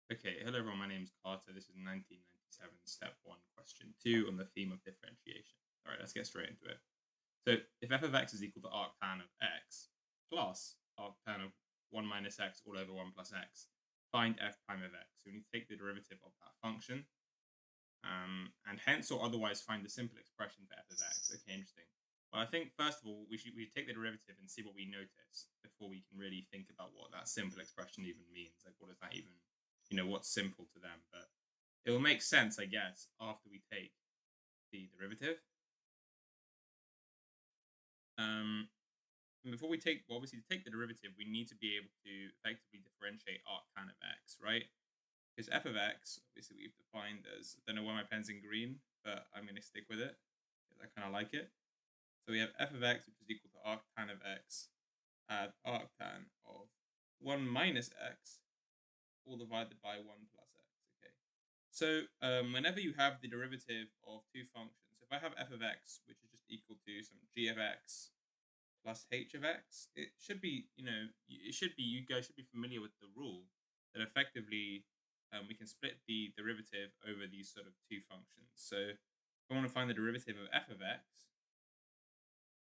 Okay, hello everyone. My name's Carter. This is 1997, step one, question two on the theme of differentiation. All right, let's get straight into it. So, if f of x is equal to arctan of x plus arctan of 1 minus x all over 1 plus x, find f prime of x. So, we need to take the derivative of that function and hence or otherwise find the simple expression for f of x. Okay, interesting. Well, I think first of all, we take the derivative and see what we notice before we can really think about what that simple expression even means. Like, what does that even, what's simple to them? But it will make sense, I guess, after we take the derivative. Um, and before we take, well, obviously, to take the derivative, we need to be able to effectively differentiate arctan of x, right? Because f of x, obviously, we've defined as, I don't know why my pen's in green, but I'm going to stick with it because I kind of like it. So we have f of x, which is equal to arctan of x, add arctan of 1 minus x, all divided by 1 plus x. Okay. So whenever you have the derivative of two functions, if I have f of x, which is just equal to some g of x plus h of x, it should be, you guys should be familiar with the rule that effectively we can split the derivative over these sort of two functions. So if I want to find the derivative of f of x,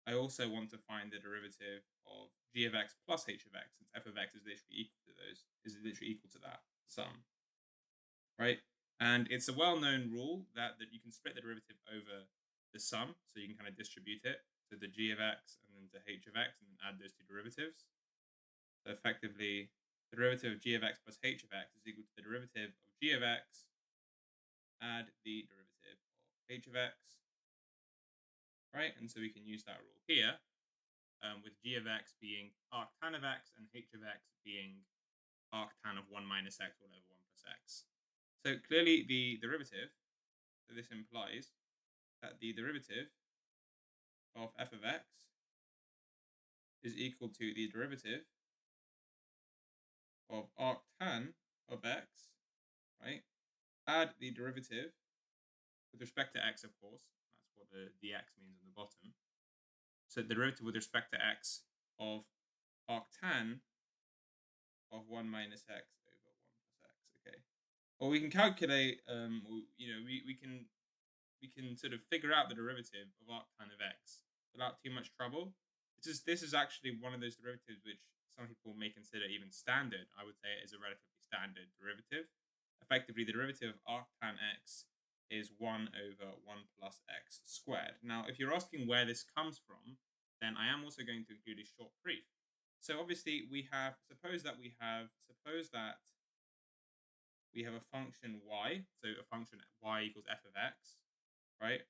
I also want to find the derivative of g of x plus h of x, since f of x is literally equal to that sum, right? And it's a well-known rule that you can split the derivative over the sum, so you can kind of distribute it to the g of x and then to h of x, and then add those two derivatives. So effectively, the derivative of g of x plus h of x is equal to the derivative of g of x, add the derivative of h of x, right? And so we can use that rule here, with g of x being arctan of x and h of x being arctan of 1 minus x all over 1 plus x. So clearly the derivative, so this implies that the derivative of f of x is equal to the derivative of arctan of x, right? Add the derivative with respect to x, of course. That's what the dx means on the bottom. So the derivative with respect to x of arctan of 1 minus x over 1 plus x. Okay. Well, we can calculate, we can sort of figure out the derivative of arctan of x without too much trouble. This is actually one of those derivatives which some people may consider even standard. I would say it is a relatively standard derivative. Effectively, the derivative of arctan x is 1 over 1 plus x squared. Now, if you're asking where this comes from, then I am also going to include a short brief. So obviously we have suppose that we have a function y, so a function y equals f of x, right?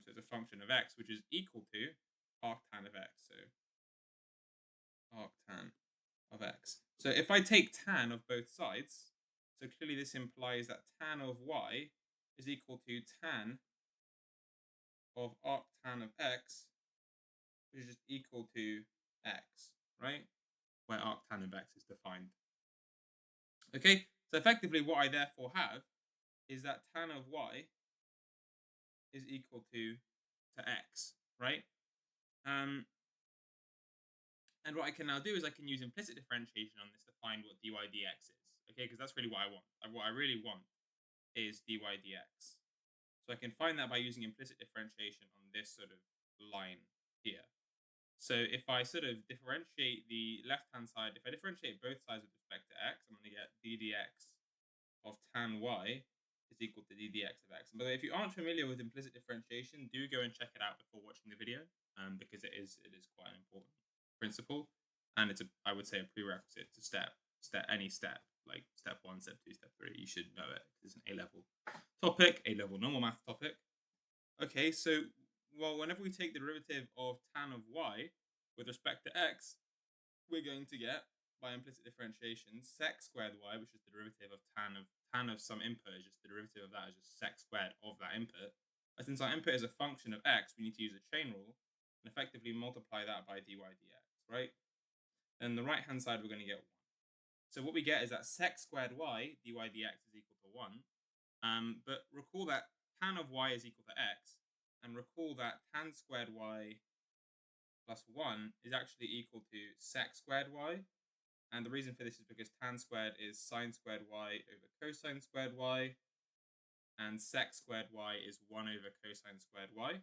So it's a function of x, which is equal to arctan of x. So arctan of x. So if I take tan of both sides, so clearly this implies that tan of y is equal to tan of arctan of x, which is just equal to x, right? Where arctan of x is defined. Okay, so effectively what I therefore have is that tan of y is equal to x, right? Um, and what I can now do is I can use implicit differentiation on this to find what dy dx is, okay? Because that's really what I want. What I really want is dy dx. So I can find that by using implicit differentiation on this sort of line here. So if I sort of differentiate the left-hand side, if I differentiate both sides with respect to x, I'm going to get d dx of tan y is equal to d dx of x. And by the way, if you aren't familiar with implicit differentiation, do go and check it out before watching the video, because it is quite an important principle, and it's I would say a prerequisite to any step, like step one, step two, step three. You should know it because it's an A level topic, A level normal math topic. Okay, so well, whenever we take the derivative of tan of y with respect to x, we're going to get, by implicit differentiation, sec squared y, which is the derivative of tan of some input, is just the derivative of that is just sec squared of that input. And since our input is a function of x, we need to use a chain rule and effectively multiply that by dy dx, right? And the right hand side we're going to get 1. So what we get is that sec squared y dy dx is equal to 1. But recall that tan of y is equal to x, and recall that tan squared y plus 1 is actually equal to sec squared y. And the reason for this is because tan squared is sine squared y over cosine squared y, and sec squared y is 1 over cosine squared y.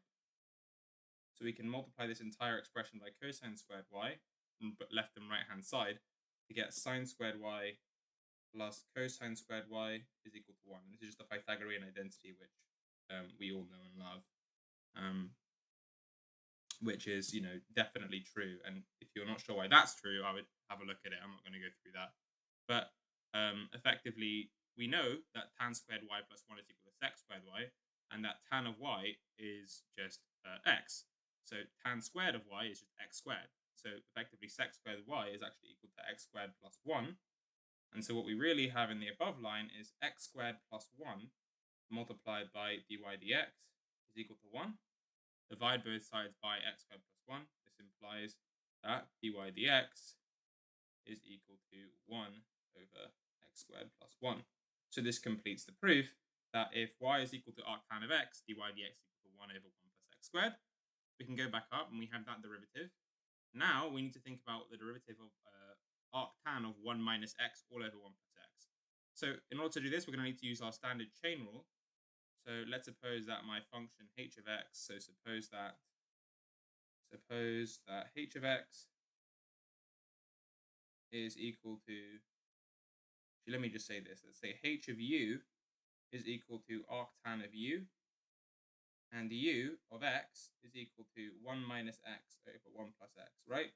So we can multiply this entire expression by cosine squared y, but left and right hand side, to get sine squared y plus cosine squared y is equal to 1. And this is just the Pythagorean identity, which we all know and love, which is, definitely true. And if you're not sure why that's true, I would have a look at it. I'm not going to go through that. But effectively, we know that tan squared y plus 1 is equal to sec squared y, and that tan of y is just x. So tan squared of y is just x squared. So effectively, sec squared y is actually equal to x squared plus 1. And so what we really have in the above line is x squared plus 1 multiplied by dy dx is equal to 1. Divide both sides by x squared plus 1. This implies that dy dx is equal to 1 over x squared plus 1. So this completes the proof that if y is equal to arctan of x, dy dx is equal to 1 over 1 plus x squared. We can go back up and we have that derivative. Now we need to think about the derivative of arctan of 1 minus x all over 1 plus x. So in order to do this, we're going to need to use our standard chain rule. So let's suppose that my function h of x, so suppose that h of x is equal to, actually, let me just say this. Let's say h of u is equal to arctan of u, and u of x is equal to 1 minus x over 1 plus x, right?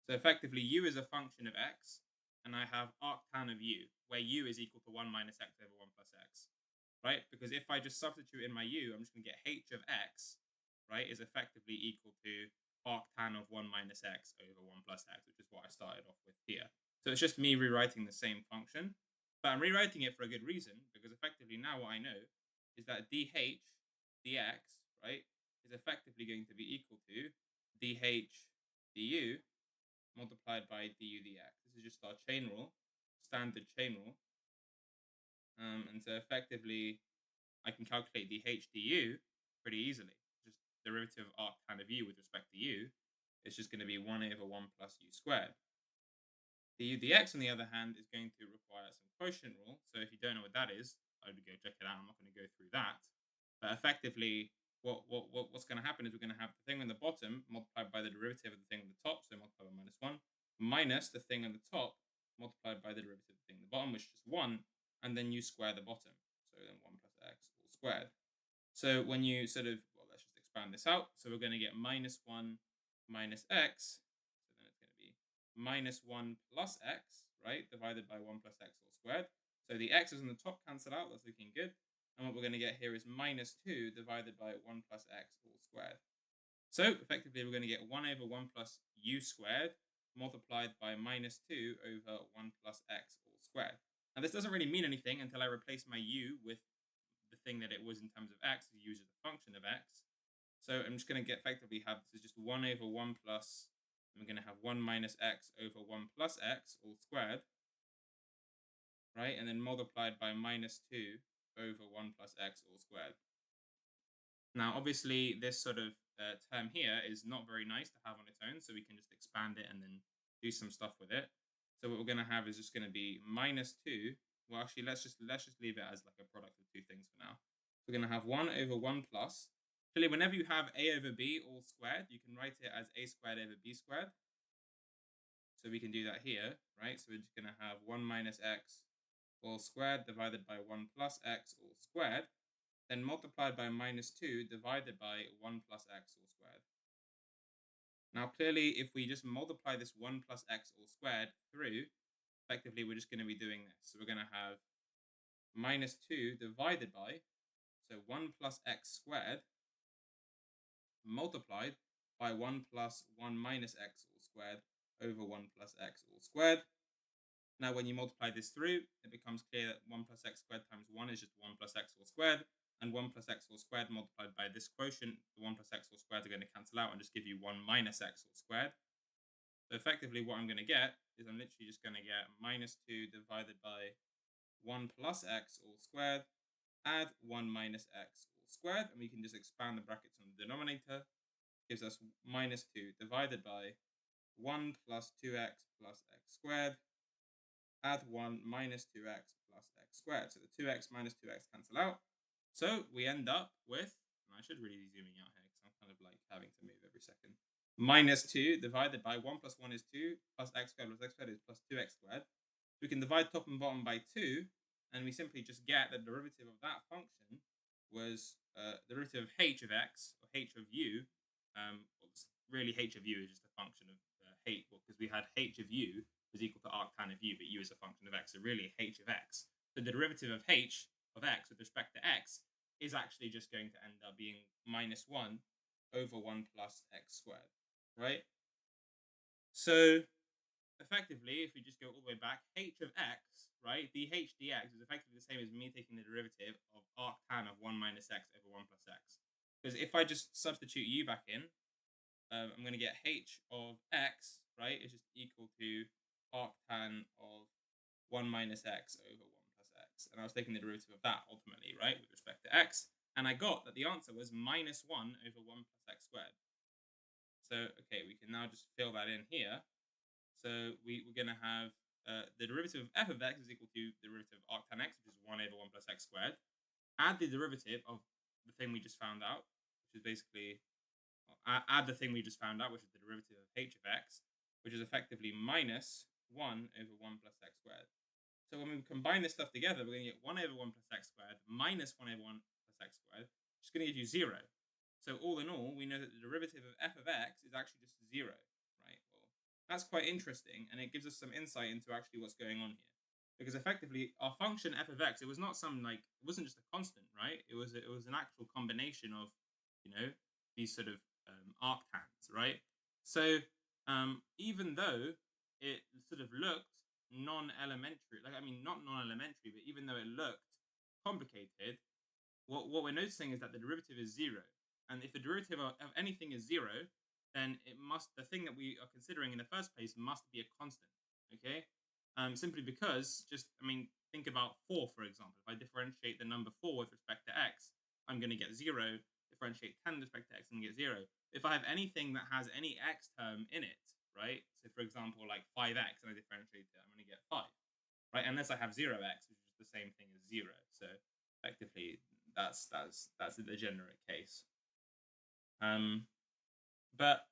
So effectively, u is a function of x, and I have arctan of u, where u is equal to 1 minus x over 1 plus x, right? Because if I just substitute in my u, I'm just going to get h of x, right, is effectively equal to arctan of 1 minus x over 1 plus x, which is what I started off with here. So it's just me rewriting the same function, but I'm rewriting it for a good reason, because effectively now what I know is that dh dx, right, is effectively going to be equal to dh du multiplied by du dx. This is just our chain rule, standard chain rule. And so effectively, I can calculate dh du pretty easily. Just derivative of arctan of u with respect to u is just going to be 1 over 1 plus u squared. Du dx, on the other hand, is going to require some quotient rule. So if you don't know what that is, I would go check it out. I'm not going to go through that. But effectively, what's going to happen is we're going to have the thing on the bottom multiplied by the derivative of the thing on the top, so multiplied by minus 1, minus the thing on the top multiplied by the derivative of the thing on the bottom, which is just 1, and then you square the bottom. So then 1 plus x all squared. So when you let's just expand this out. So we're going to get minus 1 minus x. So then it's going to be minus 1 plus x, right, divided by 1 plus x all squared. So the x's on the top cancel out. That's looking good. And what we're going to get here is minus 2 divided by 1 plus x all squared. So effectively, we're going to get 1 over 1 plus u squared multiplied by minus 2 over 1 plus x all squared. Now, this doesn't really mean anything until I replace my u with the thing that it was in terms of x, u is a function of x. So I'm just going to get effectively have this is just 1 over 1 plus, and we're going to have 1 minus x over 1 plus x all squared, right? And then multiplied by minus 2 over 1 plus x all squared. Now, obviously, this sort of term here is not very nice to have on its own, so we can just expand it and then do some stuff with it. So what we're going to have is just going to be minus 2. Well, actually, let's just leave it as like a product of two things for now. We're going to have 1 over 1 plus. Clearly, whenever you have a over b all squared, you can write it as a squared over b squared. So we can do that here, right? So we're just going to have 1 minus x all squared divided by 1 plus x all squared, then multiplied by minus 2 divided by 1 plus x all squared. Now, clearly, if we just multiply this 1 plus x all squared through, effectively, we're just going to be doing this. So we're going to have minus 2 divided by, so 1 plus x squared multiplied by 1 plus 1 minus x all squared over 1 plus x all squared. Now, when you multiply this through, it becomes clear that 1 plus x squared times 1 is just 1 plus x all squared, and 1 plus x all squared multiplied by this quotient, the 1 plus x all squared are going to cancel out and just give you 1 minus x all squared. So effectively, what I'm going to get is I'm literally just going to get minus 2 divided by 1 plus x all squared, add 1 minus x all squared, and we can just expand the brackets on the denominator. Gives us minus 2 divided by 1 plus 2x plus x squared, add 1 minus 2x plus x squared. So the 2x minus 2x cancel out. So we end up with, and I should really be zooming out here because I'm kind of like having to move every second. Minus 2 divided by 1 plus 1 is 2 plus x squared plus x squared is plus 2x squared. We can divide top and bottom by 2, and we simply just get the derivative of that function was the derivative of h of x, or h of u. Really, h of u is just a function of h, because we had h of u was equal to arctan of u, but u is a function of x. So really, h of x. So the derivative of h of x with respect to x is actually just going to end up being minus 1 over 1 plus x squared, right? So effectively, if we just go all the way back, h of x, right, dh dx is effectively the same as me taking the derivative of arctan of 1 minus x over 1 plus x. Because if I just substitute u back in, I'm going to get h of x, right, is just equal to arctan of 1 minus x over 1 plus x. And I was taking the derivative of that ultimately, right, with respect to x. And I got that the answer was minus 1 over 1 plus x squared. So, okay, we can now just fill that in here. So we're going to have the derivative of f of x is equal to the derivative of arctan x, which is 1 over 1 plus x squared. Add the derivative of the thing we just found out, which is basically, add the thing we just found out, which is the derivative of h of x, which is effectively minus 1 over 1 plus x squared. So when we combine this stuff together, we're going to get 1 over 1 plus x squared minus 1 over 1 plus x squared, which is going to give you 0. So all in all, we know that the derivative of f of x is actually just 0, right? Well, that's quite interesting, and it gives us some insight into actually what's going on here. Because effectively, our function f of x, it was not some, like, it wasn't just a constant, right? It was an actual combination of, these sort of arctans, right? So even though it sort of looked non-elementary, not non-elementary, but even though it looked complicated, what we're noticing is that the derivative is 0. And if the derivative of anything is 0, then the thing that we are considering in the first place must be a constant, okay? Simply because, think about 4, for example. If I differentiate the number 4 with respect to x, I'm going to get 0. Differentiate 10 with respect to x, I'm going to get 0. If I have anything that has any x term in it, right? So, for example, like 5x, and I differentiate it, I'm going to get 5, right? Unless I have 0x, which is the same thing as 0. So, effectively, that's a degenerate case. But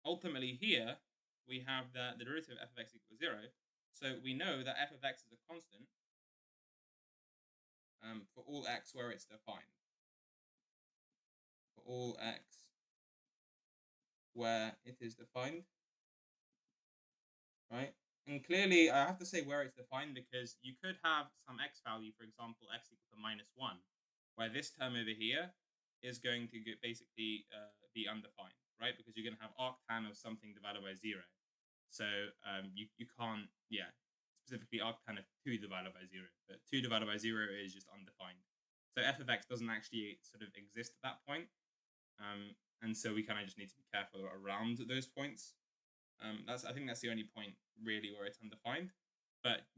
ultimately here we have that the derivative of f of x equals 0. So we know that f of x is a constant for all x where it's defined. For all x where it is defined, right? And clearly, I have to say where it's defined because you could have some x value, for example, x equal to minus 1, where this term over here is going to basically be undefined, right? Because you're going to have arctan of something divided by 0. So you can't, specifically arctan of 2 divided by 0. But 2 divided by 0 is just undefined. So f of x doesn't actually sort of exist at that point. And so we kind of just need to be careful around those points. I think that's the only point really where it's undefined. But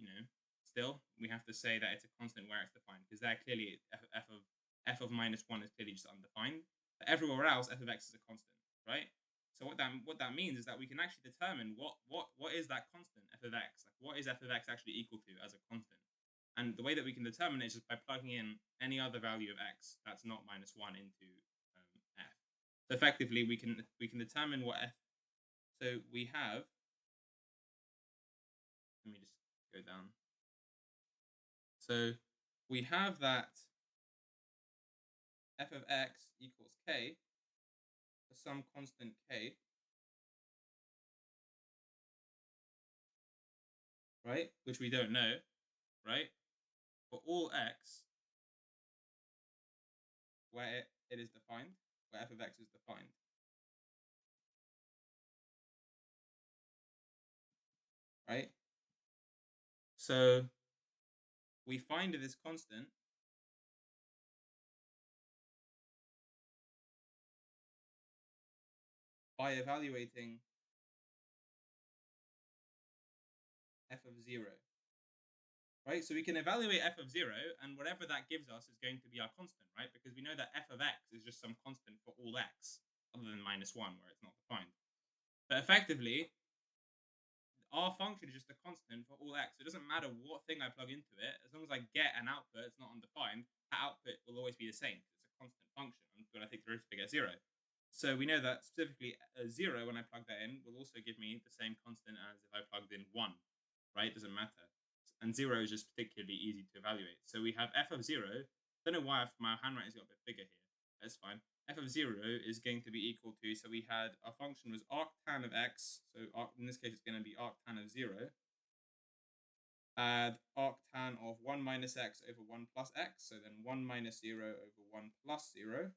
still we have to say that it's a constant where it's defined, because there clearly f of minus 1 is clearly just undefined. But everywhere else, f of x is a constant, right? So what that means is that we can actually determine what is that constant f of x. Like, what is f of x actually equal to as a constant? And the way that we can determine it is just by plugging in any other value of x that's not minus 1 into f. So effectively, we can determine what f. So we have. Let me just go down. So we have that f of x equals k for some constant k, right? Which we don't know, right? For all x where it is defined, where f of x is defined. Right? So we find this constant by evaluating f of 0. Right? So we can evaluate f of 0, and whatever that gives us is going to be our constant, right? Because we know that f of x is just some constant for all x, other than minus 1, where it's not defined. But effectively, our function is just a constant for all x. It doesn't matter what thing I plug into it. As long as I get an output, it's not undefined, that output will always be the same. It's a constant function. And when I take the derivative, I get 0. So we know that specifically 0, when I plug that in, will also give me the same constant as if I plugged in 1, right? It doesn't matter. And 0 is just particularly easy to evaluate. So we have f of 0. Don't know why my handwriting's got a bit bigger here. That's fine. F of 0 is going to be equal to, so we had our function was arctan of x, so in this case it's going to be arctan of 0, add arctan of 1 minus x over 1 plus x, so then 1 minus 0 over 1 plus 0,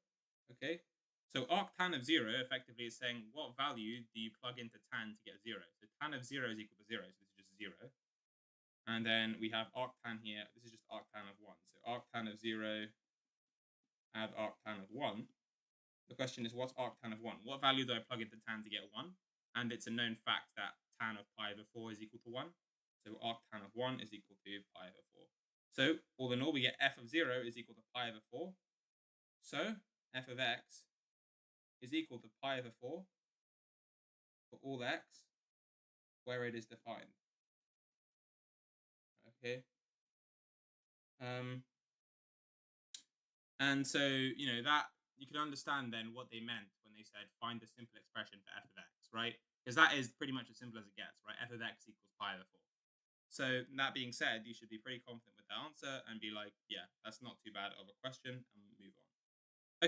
okay? So arctan of 0 effectively is saying what value do you plug into tan to get 0? So tan of 0 is equal to 0, so this is just 0. And then we have arctan here, this is just arctan of 1. So arctan of 0, add arctan of 1. The question is, what's arctan of 1? What value do I plug into tan to get 1? And it's a known fact that tan of pi over 4 is equal to 1. So arctan of 1 is equal to pi over 4. So all in all, we get f of 0 is equal to pi over 4. So f of x is equal to pi over 4 for all x where it is defined. Okay. And so, that you can understand then what they meant when they said find the simple expression for f of x, right? Because that is pretty much as simple as it gets, right? F of x equals pi over 4. So that being said, you should be pretty confident with the answer and be like, yeah, that's not too bad of a question, and move on.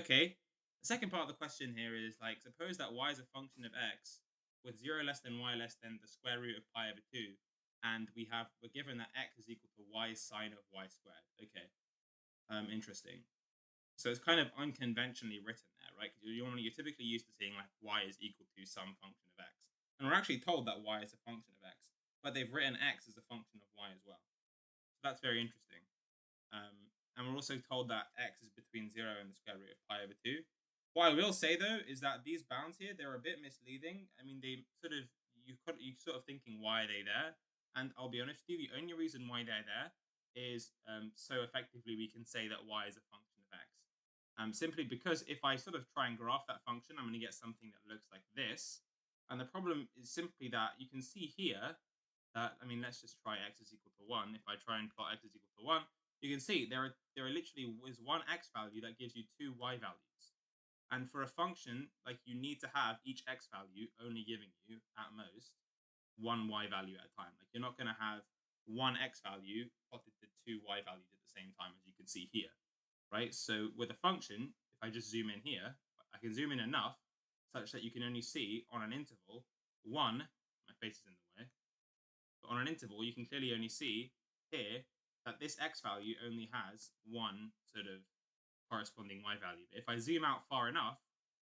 Okay, the second part of the question here is like, suppose that y is a function of x with 0 less than y less than the square root of pi over 2, and we're given that x is equal to y sine of y squared. Okay, interesting. So it's kind of unconventionally written there, right? Because you're typically used to seeing like y is equal to some function of x. And we're actually told that y is a function of x, but they've written x as a function of y as well. So that's very interesting. And we're also told that x is between 0 and the square root of pi over 2. What I will say, though, is that these bounds here, they're a bit misleading. I mean, you're sort of thinking, why are they there? And I'll be honest with you, the only reason why they're there is so effectively we can say that y is a function of x. Simply because if I sort of try and graph that function, I'm going to get something that looks like this. And the problem is simply that you can see here that, let's just try x is equal to 1. If I try and plot x is equal to 1, you can see there literally is one x value that gives you two y values. And for a function, like, you need to have each x value only giving you, at most, one y value at a time. Like, you're not going to have one x value plotted to two y values at the same time, as you can see here, right? So with a function, if I just zoom in here, I can zoom in enough such that you can only see on an interval, my face is in the way, but on an interval, you can clearly only see here that this x value only has one sort of corresponding y value. But if I zoom out far enough,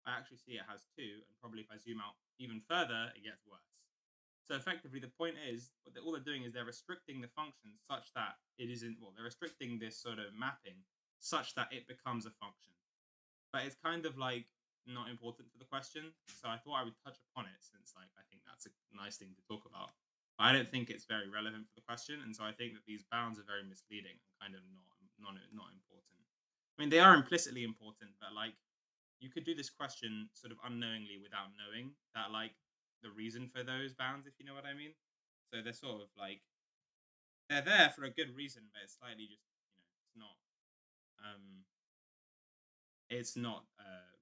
I actually see it has two, and probably if I zoom out even further, it gets worse. So effectively, the point is, all they're doing is they're restricting the function such that it isn't, they're restricting this sort of mapping such that it becomes a function. But it's kind of like not important for the question. So I thought I would touch upon it since, like, I think that's a nice thing to talk about. But I don't think it's very relevant for the question. And so I think that these bounds are very misleading and kind of not important. I mean, they are implicitly important, but like, you could do this question sort of unknowingly without knowing that, like, the reason for those bounds, if you know what I mean. So they're sort of like, they're there for a good reason, but it's slightly just, it's not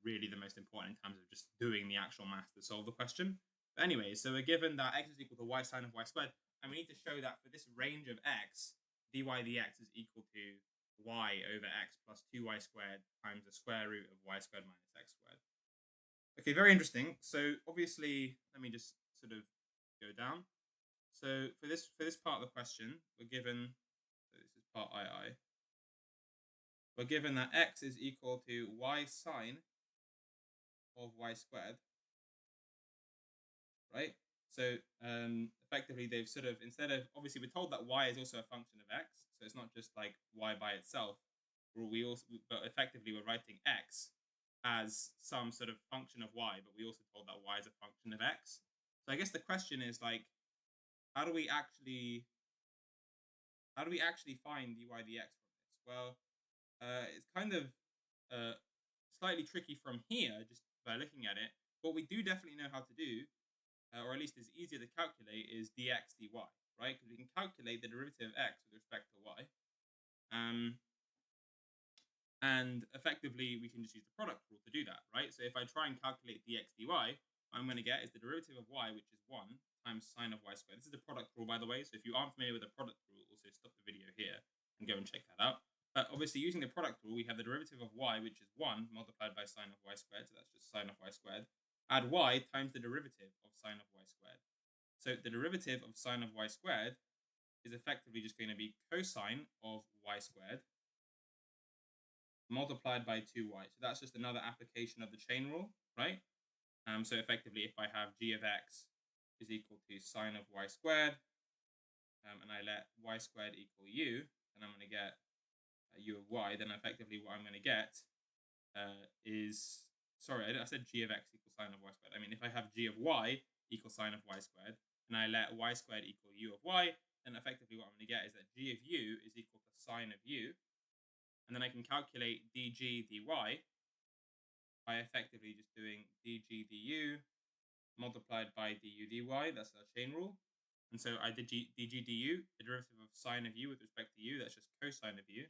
really the most important in terms of just doing the actual math to solve the question. But anyway, so we're given that x is equal to y sine of y squared, and we need to show that for this range of x, dy dx is equal to y over x plus 2y squared times the square root of y squared minus x squared. Okay, very interesting. So obviously, let me just sort of go down. So for this part of the question, we're given, so this is part II, we're given that x is equal to y sine of y squared, right? So effectively, they've sort of, instead of, obviously we're told that y is also a function of x, so it's not just like y by itself, but effectively we're writing x as some sort of function of y, but we also told that y is a function of x. So I guess the question is, like, how do we actually find dy dx from this? Well, it's kind of slightly tricky from here, just by looking at it. What we do definitely know how to do or at least is easier to calculate, is dx dy, right? Because we can calculate the derivative of x with respect to y. And effectively, we can just use the product rule to do that, right? So if I try and calculate dx dy, what I'm going to get is the derivative of y, which is 1 times sine of y squared. This is the product rule, by the way. So if you aren't familiar with the product rule, also stop the video here and go and check that out. But obviously, using the product rule, we have the derivative of y, which is 1 multiplied by sine of y squared. So that's just sine of y squared. Add y times the derivative of sine of y squared. So the derivative of sine of y squared is effectively just going to be cosine of y squared multiplied by 2y. So that's just another application of the chain rule, right? So effectively, if I have g of x is equal to sine of y squared, and I let y squared equal u, then I'm going to get u of y. Then effectively what I'm going to get is, sorry, I said g of x equals sine of y squared. I mean, if I have g of y equals sine of y squared, and I let y squared equal u of y, then effectively what I'm going to get is that g of u is equal to sine of u. And then I can calculate dg dy by effectively just doing dg du multiplied by du dy. That's our chain rule. And so I did dg du, the derivative of sine of u with respect to u, that's just cosine of u.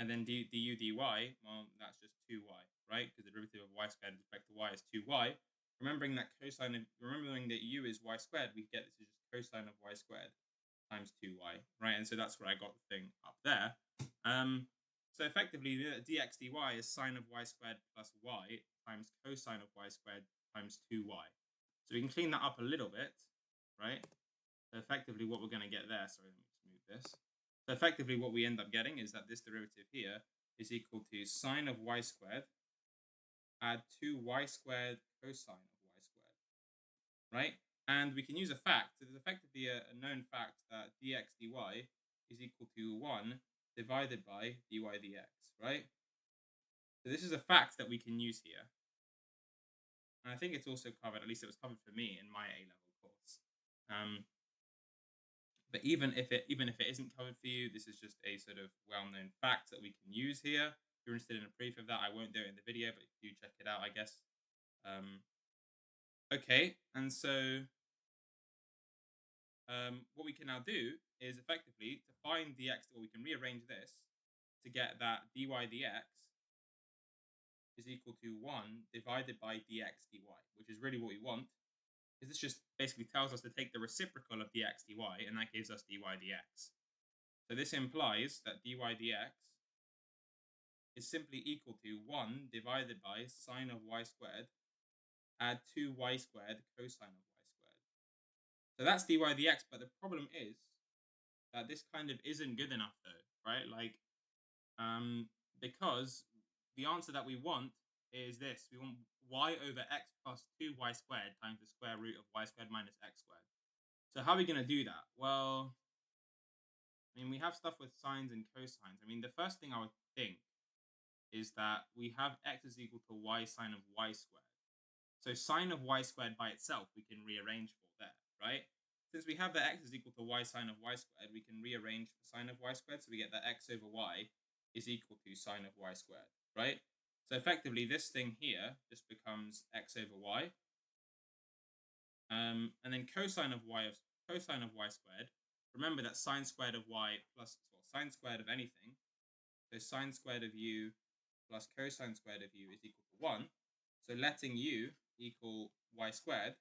And then du dy, well, that's just 2y, right? Because the derivative of y squared with respect to y is 2y. Remembering that u is y squared, we get this is just cosine of y squared times 2y, right? And so that's where I got the thing up there. So effectively, dx dy is sine of y squared plus y times cosine of y squared times 2y. So we can clean that up a little bit, right? So effectively, what we're going to get there, sorry, let me just move this. So effectively, what we end up getting is that this derivative here is equal to sine of y squared add 2y squared cosine of y squared, right? And we can use a fact. So there's effectively a known fact that dx dy is equal to 1 divided by dy dx, right? So this is a fact that we can use here. And I think it's also covered, at least it was covered for me in my A-level course. But even if it isn't covered for you, this is just a sort of well-known fact that we can use here. If you're interested in a proof of that, I won't do it in the video, but do check it out, I guess. Okay, and so what we can now do is effectively to find dx, or we can rearrange this to get that dy dx is equal to 1 divided by dx dy, which is really what we want. Because this just basically tells us to take the reciprocal of dx dy, and that gives us dy dx. So this implies that dy dx is simply equal to 1 divided by sine of y squared add 2y squared cosine of y squared. So that's dy dx, but the problem is that this kind of isn't good enough though, right? Like, because the answer that we want is this. We want y over x plus 2y squared times the square root of y squared minus x squared. So how are we going to do that? Well, I mean, we have stuff with sines and cosines. I mean, the first thing I would think is that we have x is equal to y sine of y squared. So sine of y squared by itself, we can rearrange for there, right? Since we have that x is equal to y sine of y squared, we can rearrange for sine of y squared. So we get that x over y is equal to sine of y squared, right? So effectively, this thing here just becomes x over y. And then cosine of y squared. Remember that sine squared of y plus, well, sine squared of anything. So sine squared of u plus cosine squared of u is equal to 1. So letting u equal y squared,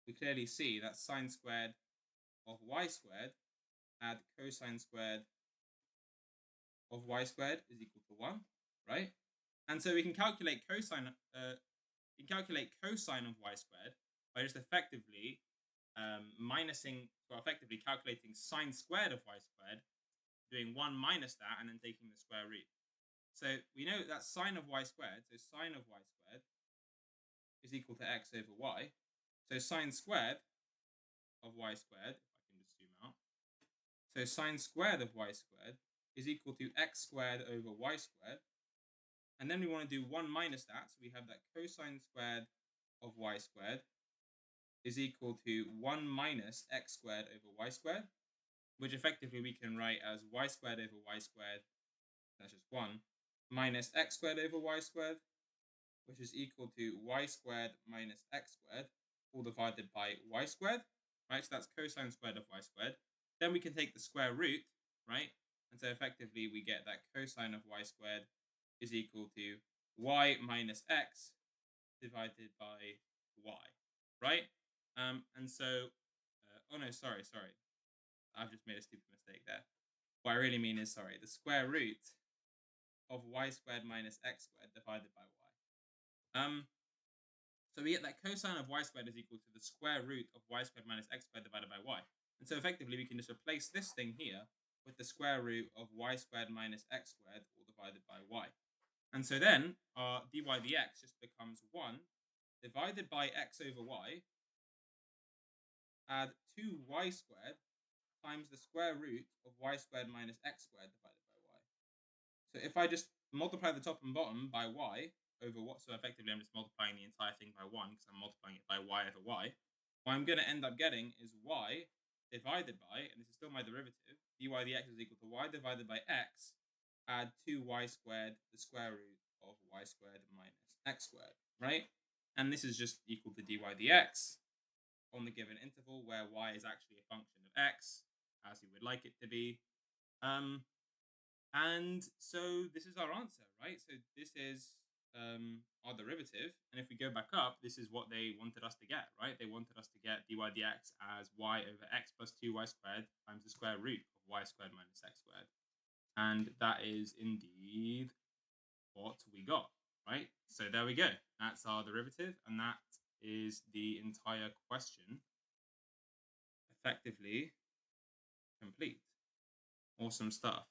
we clearly see that sine squared of y squared add cosine squared of y squared is equal to 1, right? And so we can calculate cosine of y squared by just effectively effectively calculating sine squared of y squared, doing 1 minus that, and then taking the square root. So we know that sine of y squared, so sine of y squared is equal to x over y. So sine squared of y squared, if I can just zoom out. So sine squared of y squared is equal to x squared over y squared. And then we want to do 1 minus that. So we have that cosine squared of y squared is equal to 1 minus x squared over y squared, which effectively we can write as y squared over y squared, that's just 1, minus x squared over y squared, which is equal to y squared minus x squared. all divided by y squared, right? So that's cosine squared of y squared. Then we can take the square root, right? And so effectively we get that cosine of y squared is equal to y minus x divided by y, right? And so, oh no, sorry. I've just made a stupid mistake there. What I really mean is, sorry, the square root of y squared minus x squared divided by y. So we get that cosine of y squared is equal to the square root of y squared minus x squared divided by y. And so effectively we can just replace this thing here with the square root of y squared minus x squared all divided by y. And so then our dy dx just becomes 1 divided by x over y, add 2y squared times the square root of y squared minus x squared divided by y. So if I just multiply the top and bottom by y over what, so effectively I'm just multiplying the entire thing by 1 because I'm multiplying it by y over y. What I'm going to end up getting is y divided by, and this is still my derivative, dy dx is equal to y divided by x, add 2y squared, the square root of y squared minus x squared, right? And this is just equal to dy dx on the given interval where y is actually a function of x, as you would like it to be. And so this is our answer, right? So this is our derivative. And if we go back up, this is what they wanted us to get, right? They wanted us to get dy dx as y over x plus 2y squared times the square root of y squared minus x squared. And that is indeed what we got, right? So there we go. That's our derivative. And that is the entire question effectively complete. Awesome stuff.